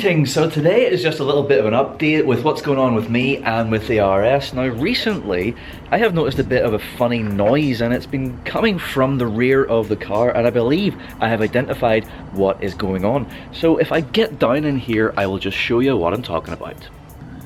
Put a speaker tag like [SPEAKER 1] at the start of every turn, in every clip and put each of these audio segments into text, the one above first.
[SPEAKER 1] Greetings, so today is just a little bit of an update with what's going on with me and with the RS. Now recently, I have noticed a bit of a funny noise and it's been coming from the rear of the car, and I believe I have identified what is going on. So if I get down in here, I will just show you what I'm talking about.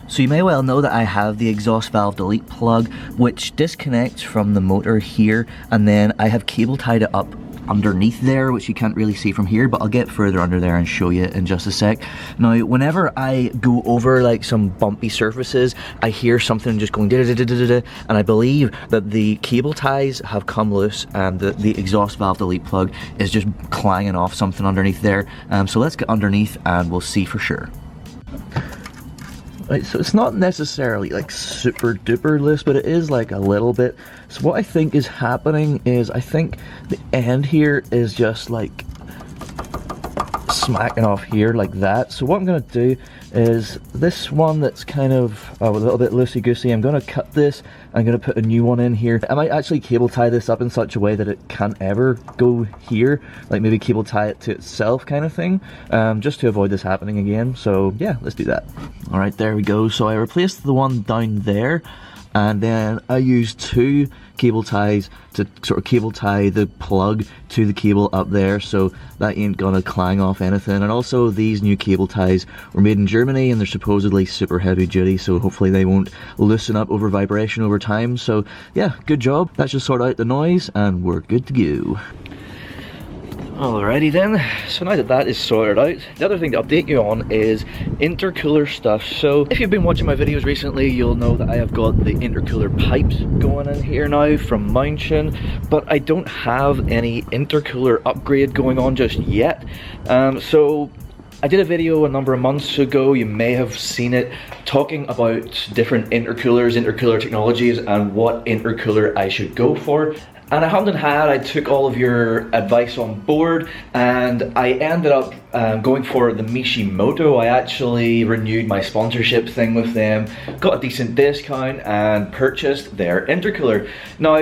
[SPEAKER 1] So you may well know that I have the exhaust valve delete plug, which disconnects from the motor here, and then I have cable tied it up underneath there, which you can't really see from here, but I'll get further under there and show you in just a sec. Now, whenever I go over like some bumpy surfaces, I hear something just going da-da-da-da-da-da, and I believe that the cable ties have come loose and the exhaust valve delete plug is just clanging off something underneath there. So let's get underneath and we'll see for sure. Right, so it's not necessarily like super duper loose, but it is like a little bit. So what I think is happening is I think the end here is just like smacking off here like that. So what I'm going to do is this one that's kind of a little bit loosey-goosey, I'm going to cut this. I'm going to put a new one in here. I might actually cable tie this up in such a way that it can't ever go here, like maybe cable tie it to itself kind of thing, just to avoid this happening again. So yeah, let's do that. All right, there we go. So I replaced the one down there, and then I used two cable ties to sort of cable tie the plug to the cable up there, so that ain't gonna clang off anything. And also these new cable ties were made in Germany and they're supposedly super heavy duty, so hopefully they won't loosen up over vibration over time. So yeah, good job. That should sort out the noise and we're good to go. Alrighty then, so now that that is sorted out, the other thing to update you on is intercooler stuff. So if you've been watching my videos recently, you'll know that I have got the intercooler pipes going in here now from Mountune, but I don't have any intercooler upgrade going on just yet. So I did a video a number of months ago, you may have seen it, talking about different intercoolers, intercooler technologies, and what intercooler I should go for. And I hummed and hawed, I took all of your advice on board, and I ended up going for the Mishimoto. I actually renewed my sponsorship thing with them, got a decent discount, and purchased their intercooler. Now,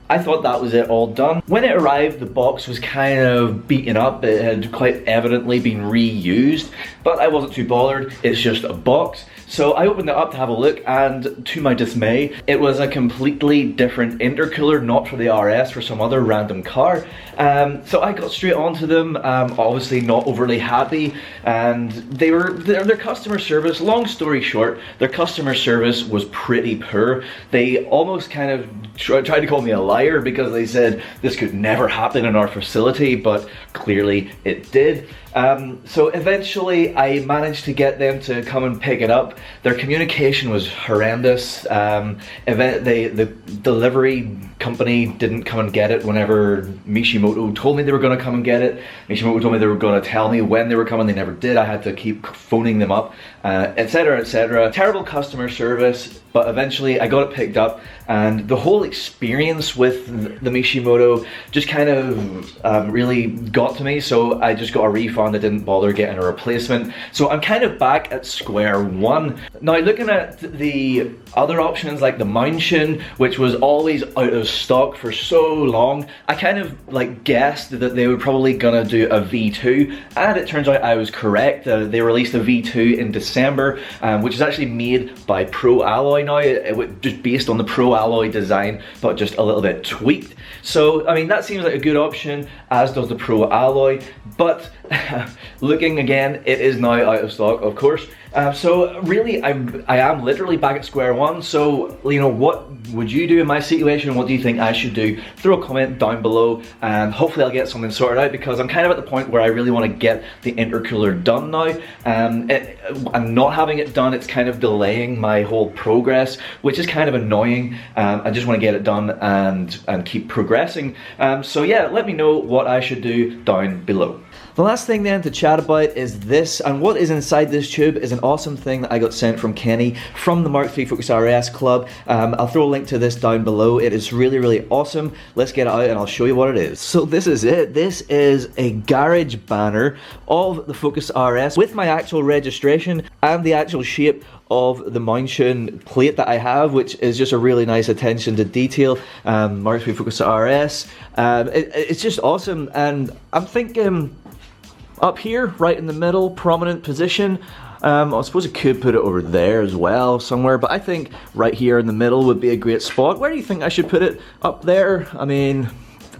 [SPEAKER 1] I thought that was it all done. When it arrived, the box was kind of beaten up. It had quite evidently been reused, but I wasn't too bothered. It's just a box. So I opened it up to have a look, and to my dismay, it was a completely different intercooler, not for the RS, for some other random car. So I got straight onto them, obviously not overly happy, and their customer service, long story short, their customer service was pretty poor. They almost kind of tried to call me a liar because they said this could never happen in our facility, but clearly it did. So eventually I managed to get them to come and pick it up. Their communication was horrendous. The delivery company didn't come and get it whenever Mishimoto told me they were going to come and get it. Mishimoto told me they were going to tell me when they were coming. They never did. I had to keep phoning them up, etc, etc. Terrible customer service, but eventually I got it picked up, and the whole experience with the Mishimoto just kind of really got to me, so I just got a refund. I didn't bother getting a replacement. So I'm kind of back at square one. Now, looking at the other options like the Mountune, which was always out of stock for so long, I kind of like guessed that they were probably gonna do a V2, and it turns out I was correct. They released a V2 in December, which is actually made by Pro Alloy now. It was just based on the Pro Alloy design, but just a little bit tweaked. So, I mean, that seems like a good option, as does the Pro Alloy, but looking again, it is now out of stock, of course. So really, I am literally back at square one. So, you know, what would you do in my situation? What do you think I should do? Throw a comment down below, and hopefully I'll get something sorted out, because I'm kind of at the point where I really want to get the intercooler done now. And not having it done, it's kind of delaying my whole progress, which is kind of annoying. I just want to get it done and keep progressing. So yeah, let me know what I should do down below. The last thing then to chat about is this, and what is inside this tube is an awesome thing that I got sent from Kenny from the Mark III Focus RS Club. I'll throw a link to this down below. It is really, really awesome. Let's get it out and I'll show you what it is. So this is it. This is a garage banner of the Focus RS with my actual registration and the actual shape of the Mountune plate that I have, which is just a really nice attention to detail. Mark III Focus RS. It's just awesome, and I'm thinking up here, right in the middle, prominent position, I suppose I could put it over there as well somewhere, but I think right here in the middle would be a great spot. Where do you think I should put it? Up there? I mean,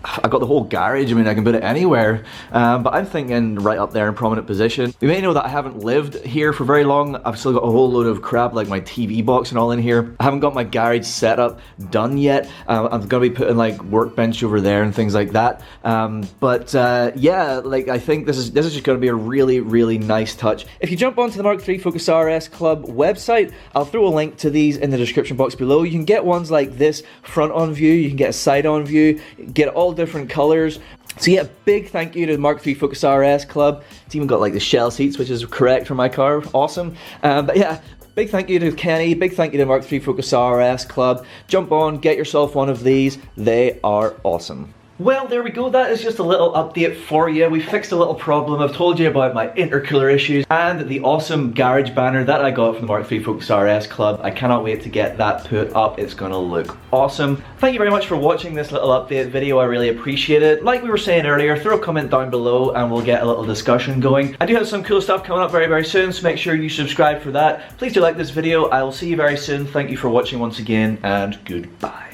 [SPEAKER 1] I got the whole garage, I mean I can put it anywhere, but I'm thinking right up there in prominent position. You may know that I haven't lived here for very long. I've still got a whole load of crap like my TV box and all in here. I haven't got my garage setup done yet. I'm gonna be putting like workbench over there and things like that. Yeah, like I think this is just gonna be a really nice touch. If you jump onto the Mark III Focus RS Club website, I'll throw a link to these in the description box below. You can get ones like this front on view, you can get a side on view, get all different colors. So yeah, big thank you to the Mark III Focus RS Club. It's even got like the shell seats, which is correct for my car. Awesome. But yeah, big thank you to Kenny. Big thank you to the Mark III Focus RS Club. Jump on, get yourself one of these. They are awesome. Well, there we go. That is just a little update for you. We fixed a little problem. I've told you about my intercooler issues and the awesome garage banner that I got from the Mark III Focus RS Club. I cannot wait to get that put up. It's gonna look awesome. Thank you very much for watching this little update video. I really appreciate it. Like we were saying earlier, throw a comment down below and we'll get a little discussion going. I do have some cool stuff coming up very soon, so make sure you subscribe for that. Please do like this video. I will see you very soon. Thank you for watching once again, and goodbye.